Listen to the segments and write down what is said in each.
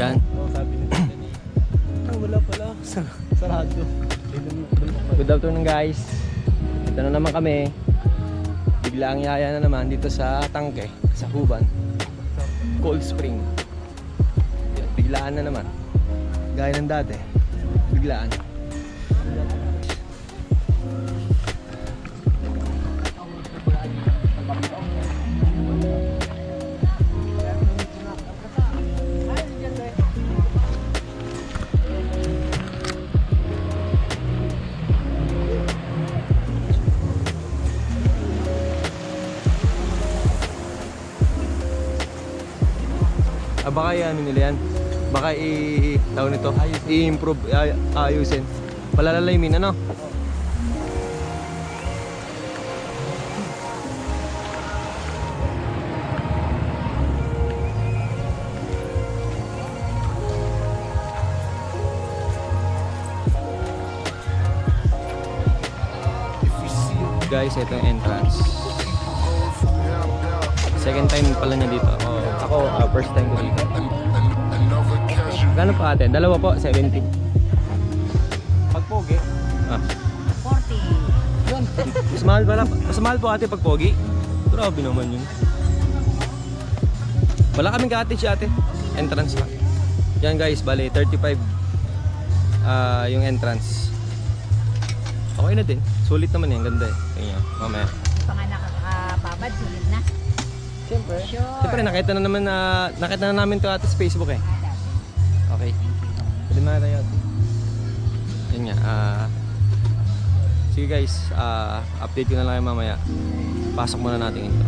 Diyan. Sabi nila wala pala. Sarado. Good afternoon guys. Ito na naman kami. Bigla ang yaya na naman dito sa Tangke, sa Huban. Cold Spring. Yan, biglaan na naman. Gaya ng dati. Biglaan. Baka ano nila yan, baka tawag nito, i-improve, ayusin, palalaymin ano. Guys, ito yung entrance. Second time pala niya dito. Ako, first time ko dito. Gano'n pa ate? Dalawa po, 70. Pag pogi? 40. Mas mahal pala. Mas mahal po ate pag pogi. Grabe naman yun. Wala kaming cottage ate. Entrance lang. Yan guys, bali 35 yung entrance. Okay na din. Sulit naman yan. Ganda eh. Tingnan, mamaya. Pa nga nakakababad, sulit na. Siyempre. Sure. Siyempre, nakita na namin ito ate sa Facebook eh. Okay. Pwede na tayo. Yun nga. Sige guys, update ko na lang yung mamaya. Pasok muna natin ito.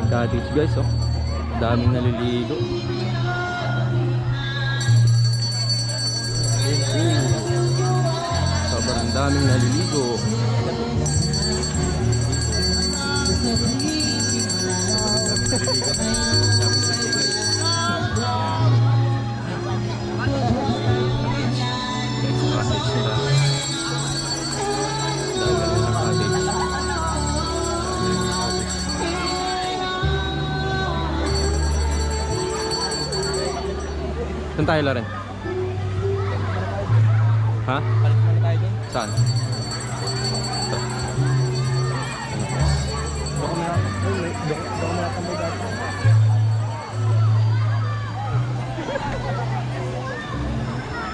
Cottage guys, oh. Daming naliligo. Sobrang daming naliligo. Saan tayo, Loren? Ha? Palit muna tayo dun. Saan? Ito. Baka may tambay dati.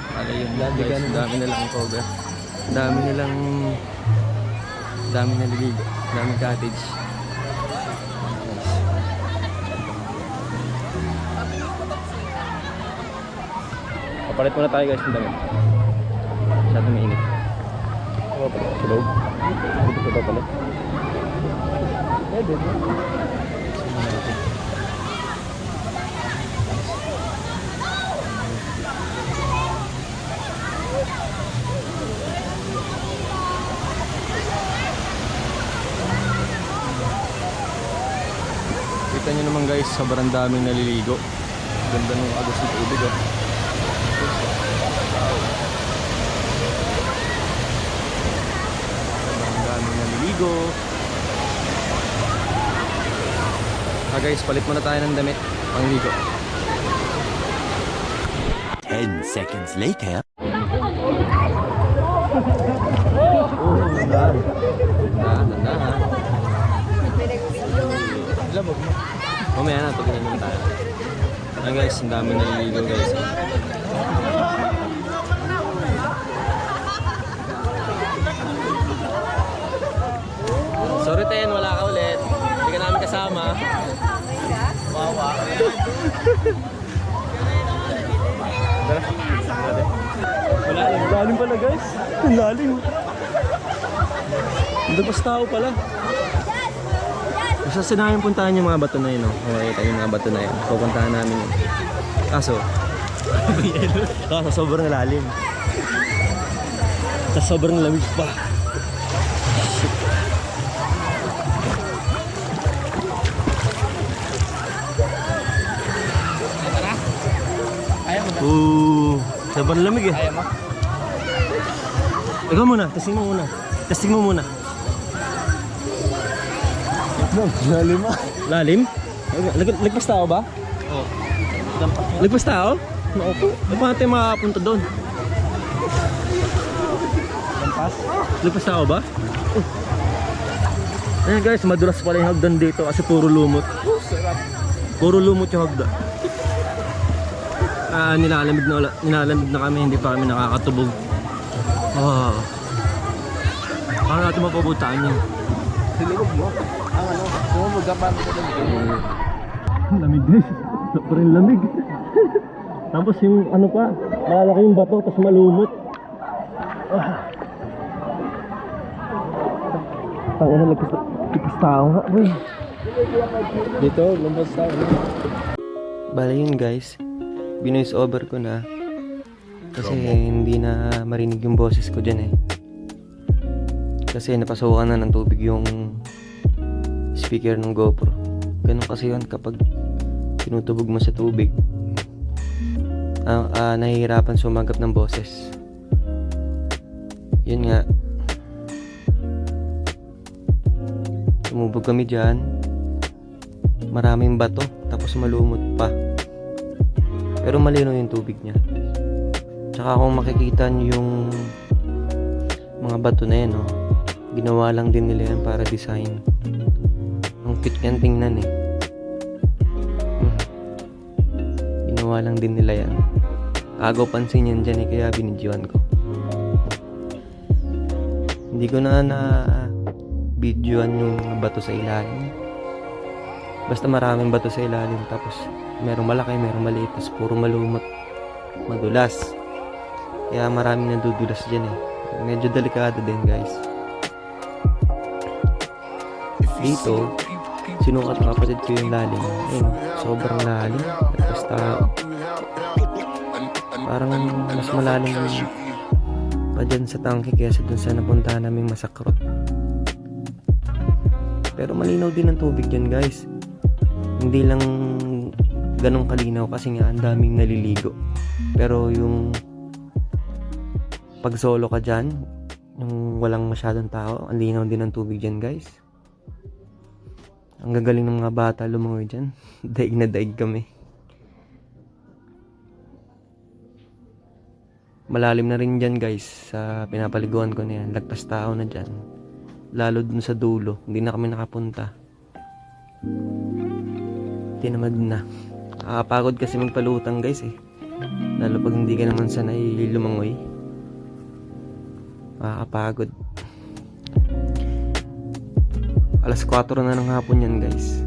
Pala yun guys, dami nilang cover. Dami naliligo. Daming cottage. Papalit muna tayo guys ng damit. Masyado mainit. Ano pa? Tulog? Dito pa papalit? Dito. Kita nyo naman guys, sobrang daming naliligo. Ganda ng agos ng tubig oh. Naliligo. Guys, palit muna tayo ng damit pangligo. 10 seconds later. Lamog mo. Mamaya na, pag naman tayo. Guys, ang dami naliligo guys. Sorry Ten, wala ka ulit. Hindi ka namin kasama. Wawa. Lalim pala guys. Lalim. Dapas tao pala. Basta sinayang puntahan yung mga bato na yun. Makikita yung mga bato na yun. Pupuntahan namin yun. Kaso, Sa sobrang lalim. Sa sobrang lamig pa. Ayaw mo na. Sobrang lamig eh. Ayaw mo. Ikaw muna, testing mo muna. Testing mo muna. Lalim ah. Lalim? Lagpas tao ba? Oo. Lagpas tao? Naupo. Ano pa natin makapunta doon? Lampas. Lagpas tao ba? Ayan guys, madulas pala yung hagdan dito kasi puro lumot. Sarap. Puro lumot yung hagdan. Nilalamig na kami, hindi pa kami nakakatubog. Paano natin mapabutaan yun? Silugog mo. Ang ano, sumubog ka pa. Lamig guys, sobrang lamig. Tapos yung ano pa, malalaki yung bato, tapos malumot. Tangina na lagpas tao nga, boy. Dito, lumabas tayo. Bale yun guys, binoise over ko na. Kasi hindi na marinig yung boses ko dyan eh. Kasi napasukan na ng tubig yung speaker ng GoPro. Ganun kasi yun kapag tinutubog mo sa tubig. Nahihirapan sumagap ng boses. Yun nga. Tumubog kami dyan. Maraming bato. Tapos malumot pa. Pero malino yung tubig niya. Tsaka kung makikita nyo yung mga bato na yan, oh, ginawa lang din nila yan para design. Ang cute yan tingnan eh. Ginawa lang din nila yan. Agaw pansin yan dyan eh, kaya binidyoan ko. Hindi ko na videoan yung bato sa ilalim. Basta maraming bato sa ilalim, tapos merong malaki, merong maliit, tapos puro malumot, madulas. Kaya maraming nadudulas dyan eh. Medyo delikado din guys. Dito, sinukat ng kapatid ko yung lalim. Ayun, sobrang lalim. Basta parang mas malalim pa dyan sa tangke kaysa dun sa napuntahan naming Masakrot. Pero malinaw din ang tubig dyan guys. Hindi lang ganong kalinaw kasi nga ang daming naliligo. Pero yung pag solo ka dyan, yung walang masyadong tao, ang linaw din ang tubig dyan guys. Ang gagaling ng mga bata lumangoy dyan. Daig na daig kami. Malalim na rin dyan guys sa pinapaliguan ko na yan. Lagpas tao na dyan. Lalo dun sa dulo, hindi na kami nakapunta. Tinamad na. Nakakapagod kasi magpalutang guys eh. Lalo pag hindi ka naman sanay lumangoy. Nakakapagod. Alas 4 na ng hapon yan guys.